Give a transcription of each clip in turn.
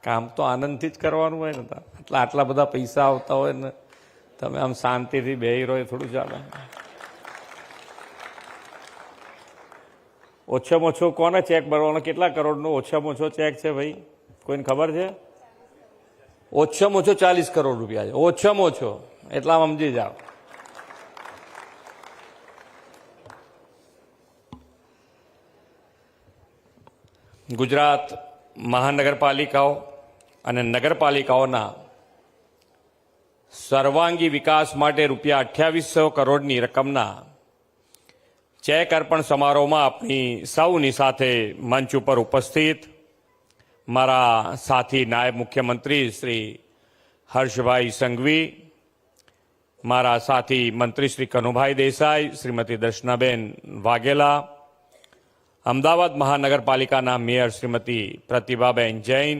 કામ તો આનંદથી જ કરવાનું હોય ને. આટલા બધા પૈસા આવતા હોય ને તમે આમ શાંતિથી બેહી રહો એ થોડું ચાલે. ઓછામાં ઓછો કોને ચેક ભરવાનો? કેટલા કરોડનો ઓછામાં ઓછો ચેક છે ભાઈ? કોઈને ખબર છે? ઓછામાં ઓછો 40 કરોડ રૂપિયા છે. ઓછામાં ઓછો એટલા સમજી જાઓ. ગુજરાત મહાનગરપાલિકાઓ અને નગરપાલિકાઓના સર્વાંગી વિકાસ માટે રૂપિયા 2800 કરોડની રકમના ચેક અર્પણ સમારોહમાં આપણી સૌની સાથે મંચ ઉપર ઉપસ્થિત મારા સાથી નાયબ મુખ્યમંત્રી શ્રી હર્ષભાઈ સંઘવી, મારા સાથી મંત્રી શ્રી કનુભાઈ દેસાઈ, શ્રીમતી દર્શનાબેન વાઘેલા, અમદાવાદ મહાનગરપાલિકાના મેયર શ્રીમતી પ્રતિભાબેન જૈન,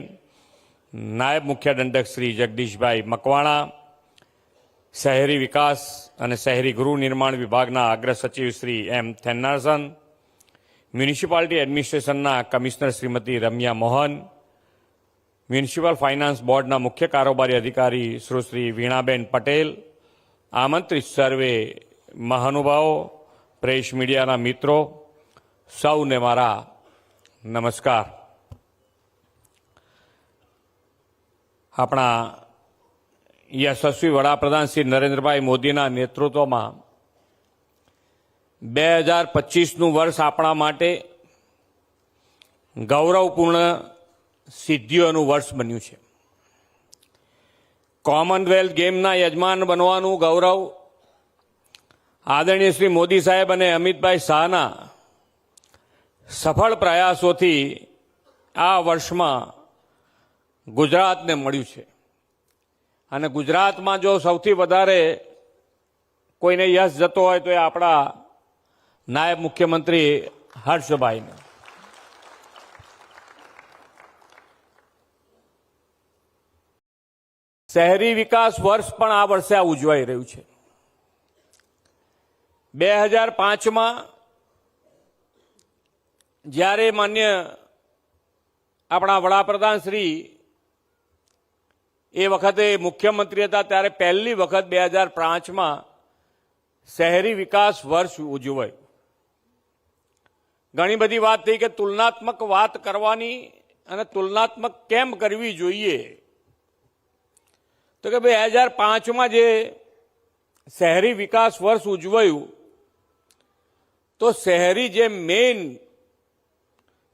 નાયબ મુખ્ય દંડક શ્રી જગદીશભાઈ મકવાણા, શહેરી વિકાસ અને શહેરી ગૃહ નિર્માણ વિભાગના અગ્ર સચિવ શ્રી એમ થેન્નારસન, મ્યુનિસિપાલિટી એડમિનિસ્ટ્રેશનના કમિશનર શ્રીમતી રમ્યા મોહન, મ્યુનિસિપલ ફાઇનાન્સ બોર્ડના મુખ્ય કારોબારી અધિકારી સુશ્રી વીણાબેન પટેલ, આમંત્રિત સર્વે મહાનુભાવો, પ્રેસ મીડિયાના મિત્રો, સૌને મારા નમસ્કાર. આપણા યશસ્વી વડાપ્રધાન શ્રી નરેન્દ્રભાઈ મોદીના નેતૃત્વમાં 2025નું વર્ષ આપણા માટે ગૌરવપૂર્ણ સિદ્ધિઓનું વર્ષ બન્યું છે. કોમનવેલ્થ ગેમના યજમાન બનવાનું ગૌરવ આદરણીય શ્રી મોદી સાહેબ અને અમિતભાઈ શાહના સફળ પ્રયાસોથી આ વર્ષમાં ગુજરાતને મળ્યું છે. અને ગુજરાતમાં જો સૌથી વધારે કોઈને યશ જતો હોય તો એ આપણા નાયબ મુખ્યમંત્રી હર્ષભાઈને. શહેરી વિકાસ વર્ષ પણ આ વર્ષે ઉજવાઈ રહ્યું છે. 2005માં જ્યારે માન્ય આપણા વડાપ્રધાન શ્રી એ વખતે મુખ્યમંત્રી હતા ત્યારે પહેલી વખત 2005માં શહેરી વિકાસ વર્ષ ઉજવાયું. ઘણી બધી વાત થઈ કે તુલનાત્મક વાત કરવાની અને તુલનાત્મક કેમ કરવી જોઈએ. તો કે 2005માં જે શહેરી વિકાસ વર્ષ ઉજવાયું તો શહેરી જે મેઇન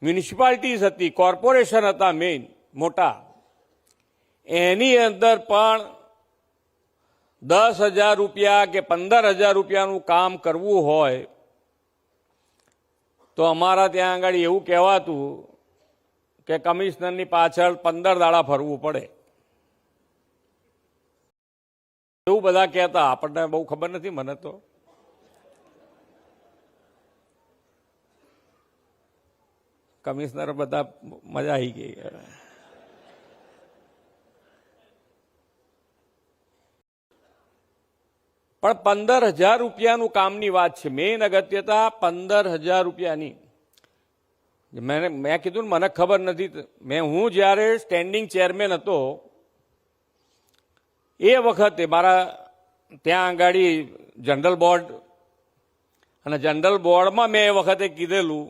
મ્યુનિસિપાલિટીઝ હતી, કોર્પોરેશન હતા મેઇન મોટા, એની અંદર પણ 10,000 રૂપિયા કે 15,000 રૂપિયાનું કામ કરવું હોય તો અમારા ત્યાં આગળ એવું કહેવાતું કે કમિશનરની પાછળ 15 દાડા ફરવું પડે. એવું બધા કહેતા. આપણને બહુ ખબર નથી, મને તો કમિશનર બધા મજા આવી ગઈ. પણ 15,000 રૂપિયાનું કામની વાત છે. મેઇન અગત્યતા 15,000 રૂપિયાની. મેં કીધું ને મને ખબર નથી. હું જ્યારે સ્ટેન્ડિંગ ચેરમેન હતો એ વખતે મારા ત્યાં આગાડી જનરલ બોર્ડ અને જનરલ બોર્ડમાં મેં એ વખતે કીધેલું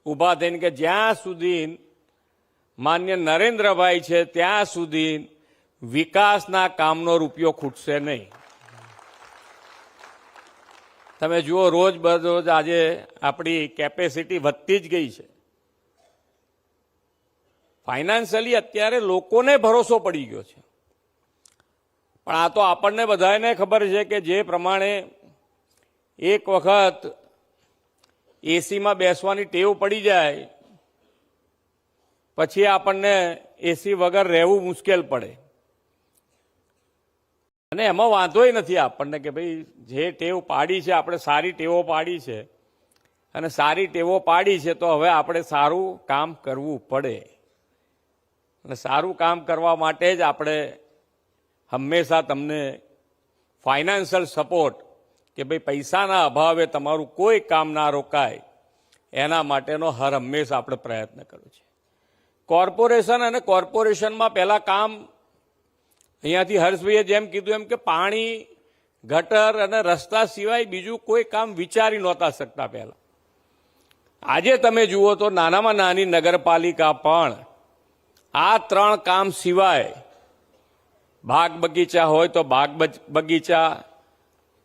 ઊભા થઈને કે જ્યાં સુધી માન્ય નરેન્દ્રભાઈ છે ત્યાં સુધી વિકાસના કામનો રૂપિયો ખૂટશે નહીં. તમે જુઓ રોજ બરોજ આજે આપણી કેપેસિટી વધતી જ ગઈ છે. ફાઇનાન્શિયલી અત્યારે લોકોને ભરોસો પડી ગયો છે. પણ આ તો આપણને બધાને ખબર છે કે જે પ્રમાણે એક વખત એસીમાં બેસવાની ટેવ પડી જાય પછી આપણને એસી વગર રહેવું મુશ્કેલ પડે. અને એમાં વાંધોય નથી આપણને કે ભાઈ જે ટેવ પાડી છે આપણે સારી ટેવો પાડી છે અને સારી ટેવો પાડી છે તો હવે આપણે સારું કામ કરવું પડે. અને સારું કામ કરવા માટે જ આપણે હંમેશા તમને ફાઇનાન્શિયલ સપોર્ટ કે ભાઈ પૈસાના અભાવે તમારું કોઈ કામ ના રોકાય એના માટેનો હર હંમેશા આપણે પ્રયત્ન કર્યો છે. કોર્પોરેશન અને કોર્પોરેશનમાં પહેલા કામ અહીંયાથી હર્ષભાઈએ જેમ કીધું એમ કે પાણી, ગટર અને રસ્તા સિવાય બીજું કોઈ કામ વિચારી નહોતા શકતા પહેલા. આજે તમે જુઓ તો નાનામાં નાની નગરપાલિકા પણ આ 3 કામ સિવાય બાગ બગીચા હોય તો બાગ બગીચા,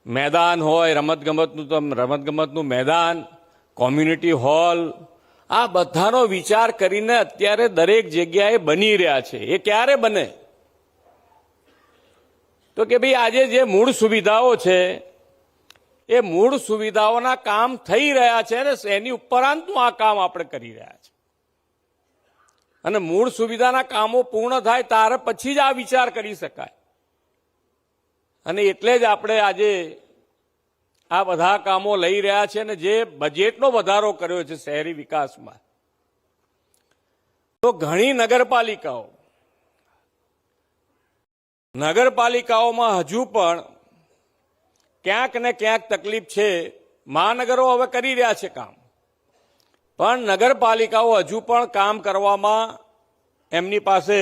મેદાન હોય રમતગમતનું તો રમતગમતનું મેદાન, કોમ્યુનિટી હોલ, આ બધાનો વિચાર કરીને અત્યારે દરેક જગ્યાએ બની રહ્યા છે. એ ક્યારે બને? તો કે ભાઈ આજે જે મૂળ સુવિધાઓ છે એ મૂળ સુવિધાઓના કામ થઈ રહ્યા છે અને એની ઉપરાંતનું આ કામ આપણે કરી રહ્યા છે. અને મૂળ સુવિધાના કામો પૂર્ણ થાય ત્યારે પછી જ આ વિચાર કરી શકાય. અને એટલે જ આપણે આજે આ બધા કામો લઈ રહ્યા છે અને જે બજેટનો વધારો કર્યો છે શહેરી વિકાસમાં, તો ઘણી નગરપાલિકાઓમાં હજુ પણ ક્યાંક ને ક્યાંક તકલીફ છે. મહાનગરો હવે કરી રહ્યા છે કામ, પણ નગરપાલિકાઓ હજુ પણ કામ કરવામાં એમની પાસે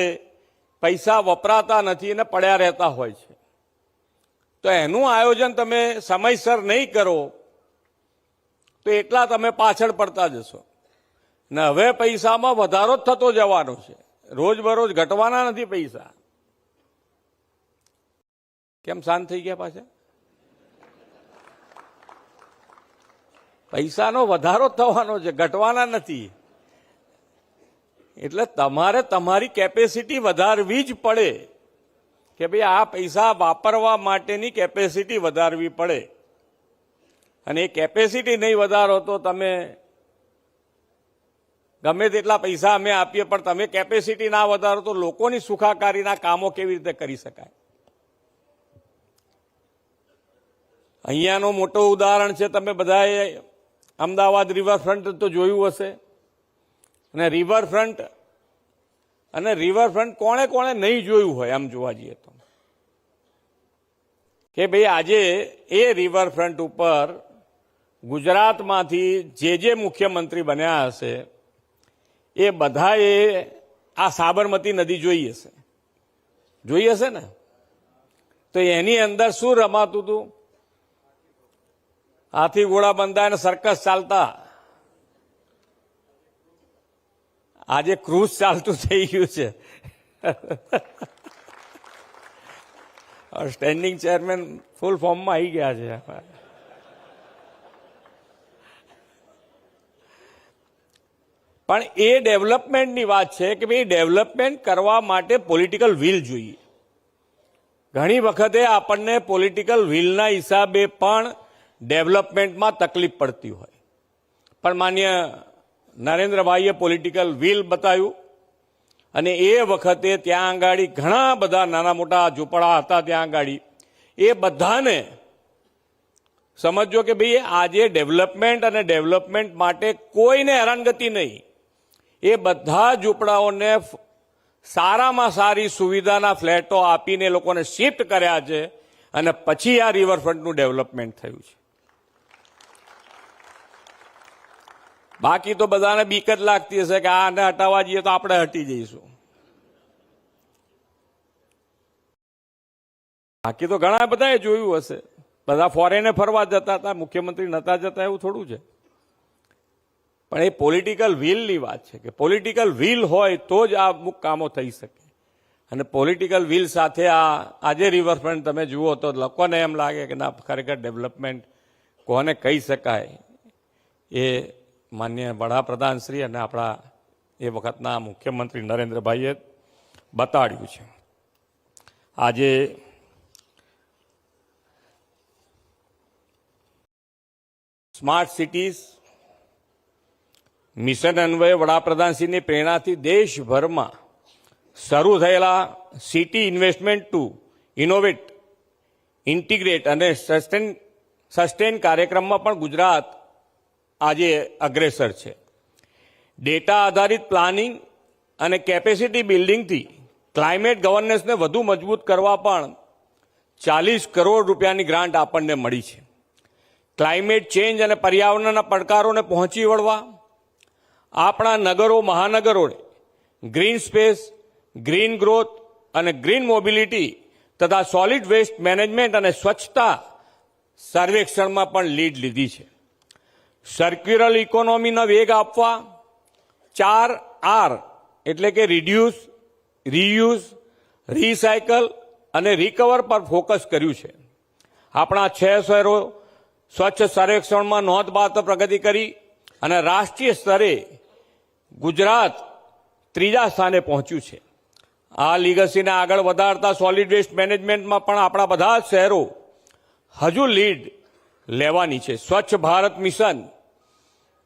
પૈસા વપરાતા નથી અને પડ્યા રહેતા હોય છે. તો એનું આયોજન તમે સમયસર નહીં કરો તો એટલા તમે પાછળ પડતા જશો. ને હવે પૈસામાં વધારો જ થતો જવાનો છે, રોજબરોજ ઘટવાના નથી પૈસા. કેમ શાંત થઈ ગયા પાછા? પૈસાનો વધારો થવાનો છે, ઘટવાના નથી. એટલે તમારે તમારી કેપેસિટી વધારવી જ પડે કે ભાઈ આ પૈસા વાપરવા માટેની કેપેસિટી વધારવી પડે. અને એ કેપેસિટી નહીં વધારો તો તમે ગમે તેટલા પૈસા અમે આપીએ પણ તમે કેપેસિટી ના વધારો તો લોકોની સુખાકારીના કામો કેવી રીતે કરી શકાય? અહીંયાનું મોટું ઉદાહરણ છે, તમે બધાએ અમદાવાદ રિવરફ્રન્ટ તો જોયું હશે. અને રિવરફ્રન્ટ કોણે કોણે નહીં જોયું હોય આમ જોવા જઈએ તો, કે ભાઈ આજે એ રિવરફ્રન્ટ ઉપર ગુજરાતમાંથી જે મુખ્યમંત્રી બન્યા હશે એ બધાએ આ સાબરમતી નદી જોઈ હશે ને? તો એની અંદર શું રમાતું હતું? હાથી ઘોડા બંધાય અને સર્કસ ચાલતા. આજે ક્રૂઝ ચાલતું થઈ ગયું છે. સ્ટેન્ડિંગ ચેરમેન ફૂલ ફોર્મમાં આવી ગયા છે. પણ એ ડેવલપમેન્ટની વાત છે કે ભાઈ ડેવલપમેન્ટ કરવા માટે પોલિટિકલ વિલ જોઈએ. ઘણી વખતે આપણને પોલિટિકલ વિલના હિસાબે પણ ડેવલપમેન્ટમાં તકલીફ પડતી હોય. પણ માન્ય નરેન્દ્રભાઈએ પોલિટિકલ વિલ બતાવ્યું અને એ વખતે ત્યાં આગાડી ઘણા બધા નાના મોટા ઝૂંપડા હતા. ત્યાં આગાડી એ બધાને સમજો કે ભાઈ આજે ડેવલપમેન્ટ અને ડેવલપમેન્ટ માટે કોઈને હેરાનગતિ નહીં. એ બધા ઝૂંપડાઓને સારામાં સારી સુવિધાના ફ્લેટો આપીને લોકોને શિફ્ટ કર્યા છે અને પછી આ રિવરફ્રન્ટનું ડેવલપમેન્ટ થયું છે. બાકી તો બધાને બીક જ લાગતી હશે કે આને હટાવવા જઈએ તો આપણે હટી જઈશું. બાકી તો ઘણા બધાએ જોયું હશે, બધા ફોરેને ફરવા જતા હતા, મુખ્યમંત્રી નતા જતા એવું થોડું છે. પણ એ પોલિટિકલ વિલની વાત છે કે પોલિટિકલ વિલ હોય તો જ આ અમુક કામો થઈ શકે. અને પોલિટિકલ વિલ સાથે આજે રિવરફ્રન્ટ તમે જુઓ તો લોકોને એમ લાગે કે ના ખરેખર ડેવલપમેન્ટ કોને કહી શકાય એ માન્ય વડાપ્રધાન શ્રી અને આપણા એ વખતના મુખ્યમંત્રી નરેન્દ્રભાઈએ બતાડ્યું છે. આજે સ્માર્ટ સિટીઝ મિશન અન્વયે વડાપ્રધાનશ્રીની પ્રેરણાથી દેશભરમાં શરૂ થયેલા city investment to innovate, integrate અને સસ્ટેન કાર્યક્રમમાં પણ ગુજરાત આજે અગ્રેસર છે. ડેટા આધારિત પ્લાનિંગ અને કેપેસિટી બિલ્ડિંગથી ક્લાઇમેટ ગવર્નન્સને વધુ મજબૂત કરવા પણ 40 કરોડ રૂપિયાની ગ્રાન્ટ આપણને મળી છે. ક્લાઇમેટ ચેન્જ અને પર્યાવરણના પડકારોને પહોંચી વળવા આપણા નગરો મહાનગરોને ગ્રીન સ્પેસ, ગ્રીન ગ્રોથ અને ગ્રીન મોબિલિટી તથા સોલિડ વેસ્ટ મેનેજમેન્ટ અને સ્વચ્છતા સર્વેક્ષણમાં પણ લીડ લીધી છે. સર્ક્યુલર ઇકોનોમીનો વેગ આપવા 4R એટલે કે રિડ્યુસ, રીયુઝ, રીસાયકલ અને રિકવર પર ફોકસ કર્યું છે. આપણા 6 શહેરો સ્વચ્છ સર્વેક્ષણમાં નોંધપાત્ર પ્રગતિ કરી અને રાષ્ટ્રીય સ્તરે ગુજરાત 3જા સ્થાને પહોંચ્યું છે. આ લીગસીને આગળ વધારતા સોલિડ વેસ્ટ મેનેજમેન્ટમાં પણ આપણા બધા જ શહેરો હજુ લીડ લેવાની છે. સ્વચ્છ ભારત મિશન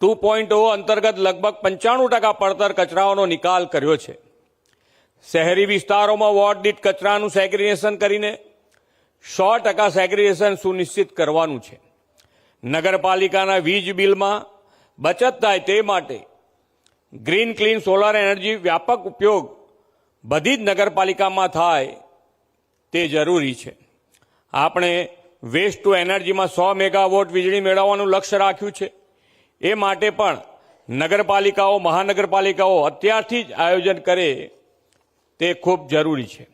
2.0 અંતર્ગત લગભગ 95% પડતર કચરાઓનો નિકાલ કર્યો છે. શહેરી વિસ્તારોમાં વોર્ડ દીઠ કચરાનું સેગ્રીગેશન કરીને 100% સેગ્રીગેશન સુનિશ્ચિત કરવાનું છે. નગરપાલિકાના વીજ બિલમાં બચત થાય તે માટે ગ્રીન ક્લીન સોલાર એનર્જી વ્યાપક ઉપયોગ બધી જ નગરપાલિકામાં થાય તે જરૂરી છે. આપણે વેસ્ટ ટુ એનર્જીમાં 100 મેગાવોટ વીજળી મેળવવાનું લક્ષ્ય રાખ્યું છે. એ માટે પણ નગરપાલિકાઓ, મહાનગરપાલિકાઓ અત્યારથી જ આયોજન કરે તે ખૂબ જરૂરી છે.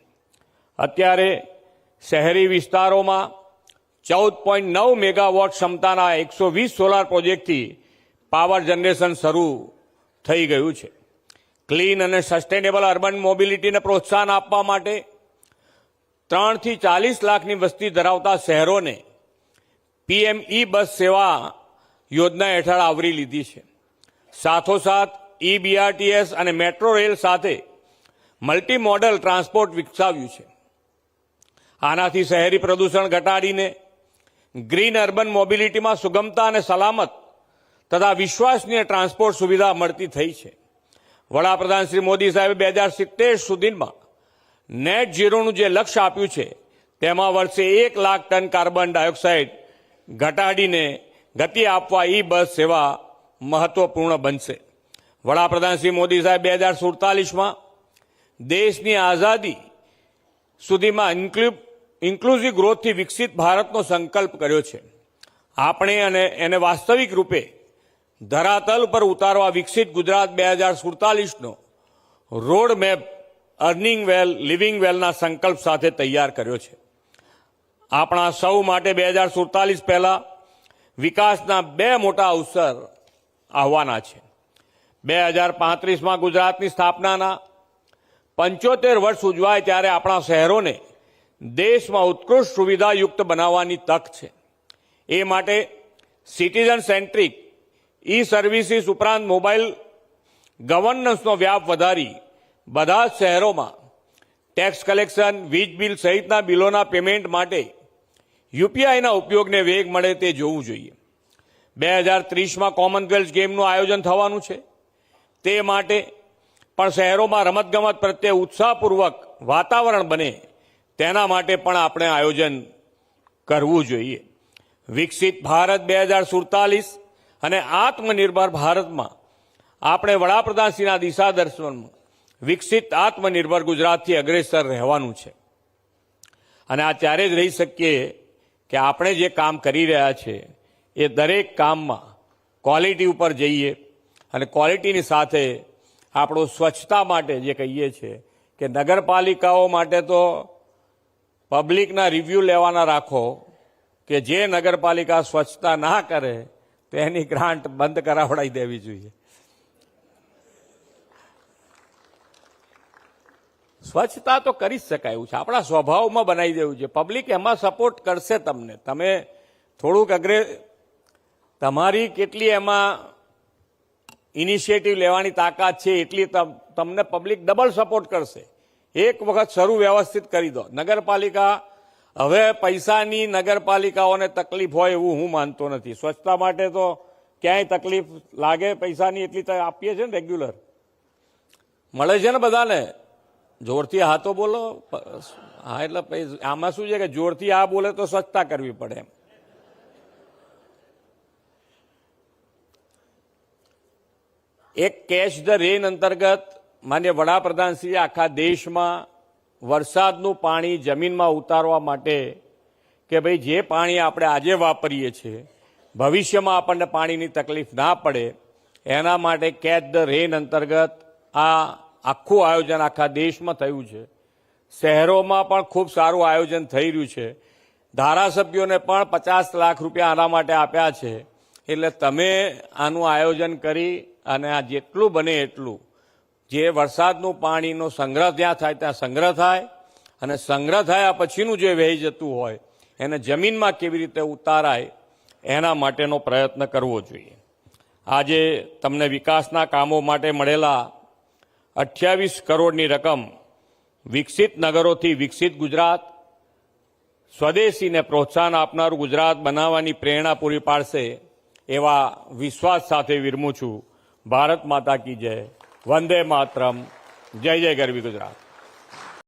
અત્યારે શહેરી વિસ્તારોમાં 14.9 મેગાવોટ ક્ષમતાના 120 સોલાર પ્રોજેક્ટથી પાવર જનરેશન શરૂ થઈ ગયું છે. ક્લીન અને સસ્ટેનેબલ અર્બન મોબિલિટીને પ્રોત્સાહન આપવા માટે 3 થી 40 લાખની વસ્તી ધરાવતા શહેરોને PM બસ સેવા યોજના હેઠળ આવરી લીધી છે. સાથોસાથ BRTS અને મેટ્રો રેલ સાથે મલ્ટી મોડલ ટ્રાન્સપોર્ટ વિકસાવ્યું છે. આનાથી શહેરી પ્રદૂષણ ઘટાડીને ગ્રીન અર્બન મોબિલિટીમાં સુગમતા અને સલામત તથા વિશ્વસનીય ટ્રાન્સપોર્ટ સુવિધા મળતી થઈ છે. વડાપ્રધાન શ્રી મોદી સાહેબે 2070 સુધીમાં નેટ ઝીરોનું જે લક્ષ્ય આપ્યું છે તેમાં વર્ષે 1 લાખ ટન કાર્બન ડાયોક્સાઇડ ઘટાડીને ગતિ આપવા બસ સેવા મહત્વપૂર્ણ બનશે. વડાપ્રધાન શ્રી મોદી સાહેબ 2047માં દેશની આઝાદી સુધીમાં ઇન્ક્લુઝિવ ગ્રોથથી વિકસિત ભારતનો સંકલ્પ કર્યો છે. આપણે એને વાસ્તવિક રૂપે ધરાતલ પર ઉતારવા વિકસિત ગુજરાત 2047નો રોડ મેપ અર્નિંગ વેલ, લિવિંગ વેલના સંકલ્પ સાથે તૈયાર કર્યો છે. આપણા સૌ માટે 2047 પહેલા વિકાસના 2 મોટા અવસર આવવાના છે. 2035માં ગુજરાતની સ્થાપનાના 75 વર્ષ ઉજવાય ત્યારે આપણા શહેરોને દેશમાં ઉત્કૃષ્ટ સુવિધાયુક્ત બનાવવાની તક છે. એ માટે સિટીઝન સેન્ટ્રિક સર્વિસીસ ઉપરાંત મોબાઈલ ગવર્નન્સનો વ્યાપ વધારી બધા જ શહેરોમાં ટેક્સ કલેક્શન, વીજ બિલ સહિતના બિલોના પેમેન્ટ માટે UPIના ઉપયોગને વેગ મળે તે જોવું જોઈએ. 2030માં કોમનવેલ્થ ગેમનું આયોજન થવાનું છે. તે માટે પણ શહેરોમાં રમતગમત પ્રત્યે ઉત્સાહપૂર્વક વાતાવરણ બને તેના માટે પણ આપણે આયોજન કરવું જોઈએ. વિકસિત ભારત 2047 અને આત્મનિર્ભર ભારતમાં આપણે વડાપ્રધાનશ્રીના દિશાદર્શનમાં વિકસિત આત્મનિર્ભર ગુજરાતથી અગ્રેસર રહેવાનું છે. અને આ ત્યારે જ રહી શકીએ કે આપણે જે કામ કરી રહ્યા છે એ દરેક કામમાં ક્વોલિટી ઉપર જઈએ અને ક્વોલિટીની સાથે આપણો સ્વચ્છતા માટે જે કહીએ છીએ કે નગરપાલિકાઓ માટે તો પબ્લિકના રિવ્યૂ લેવાના રાખો કે જે નગરપાલિકા સ્વચ્છતા ના કરે તો એની ગ્રાન્ટ બંધ કરાવડાવી દેવી જોઈએ. સ્વચ્છતા તો કરી જ શકાય એવું છે, આપણા સ્વભાવમાં બનાવી દેવું છે. પબ્લિક એમાં સપોર્ટ કરશે તમને. તમે થોડુંક તમારી કેટલી એમાં ઇનિશિયેટિવ લેવાની તાકાત છે એટલી તમને પબ્લિક ડબલ સપોર્ટ કરશે. એક વખત શરૂ વ્યવસ્થિત કરી દો. નગરપાલિકા હવે પૈસાની નગરપાલિકાઓને તકલીફ હોય એવું હું માનતો નથી. સ્વચ્છતા માટે તો ક્યાંય તકલીફ લાગે પૈસાની એટલી તો આપીએ છીએ ને, રેગ્યુલર મળે છે ને બધાને. જોરથી હા તો બોલો. હા એટલે આમાં શું છે કે જોરથી હા બોલે તો સ્વચ્છતા કરવી પડે એમ. એક કેચ ધ રેન અંતર્ગત માન્ય વડાપ્રધાનશ્રીએ આખા દેશમાં વરસાદનું પાણી જમીનમાં ઉતારવા માટે કે ભાઈ જે પાણી આપણે આજે વાપરીએ છીએ ભવિષ્યમાં આપણને પાણીની તકલીફ ના પડે એના માટે કેચ ધ રેન અંતર્ગત આ આખું આયોજન આખા દેશમાં થયું છે. શહેરોમાં પણ ખૂબ સારું આયોજન થઈ રહ્યું છે. ધારાસભ્યોને પણ 50 લાખ રૂપિયા આના માટે આપ્યા છે. એટલે તમે આનું આયોજન કરી અને આ જેટલું બને એટલું જે વરસાદનું પાણીનો સંગ્રહ જ્યાં થાય ત્યાં સંગ્રહ થાય અને સંગ્રહ થયા પછીનું જે વહી જતું હોય એને જમીનમાં કેવી રીતે ઉતારાય એના માટેનો પ્રયત્ન કરવો જોઈએ. આજે તમને વિકાસના કામો માટે મળેલા 28 કરોડની રકમ વિકસિત નગરોથી વિકસિત ગુજરાત, સ્વદેશીને પ્રોત્સાહન આપનારું ગુજરાત બનાવવાની પ્રેરણા પૂરી પાડશે એવા વિશ્વાસ સાથે વિરમું છું. ભારત માતા કી જય. વંદે માતરમ. જય જય ગરવી ગુજરાત.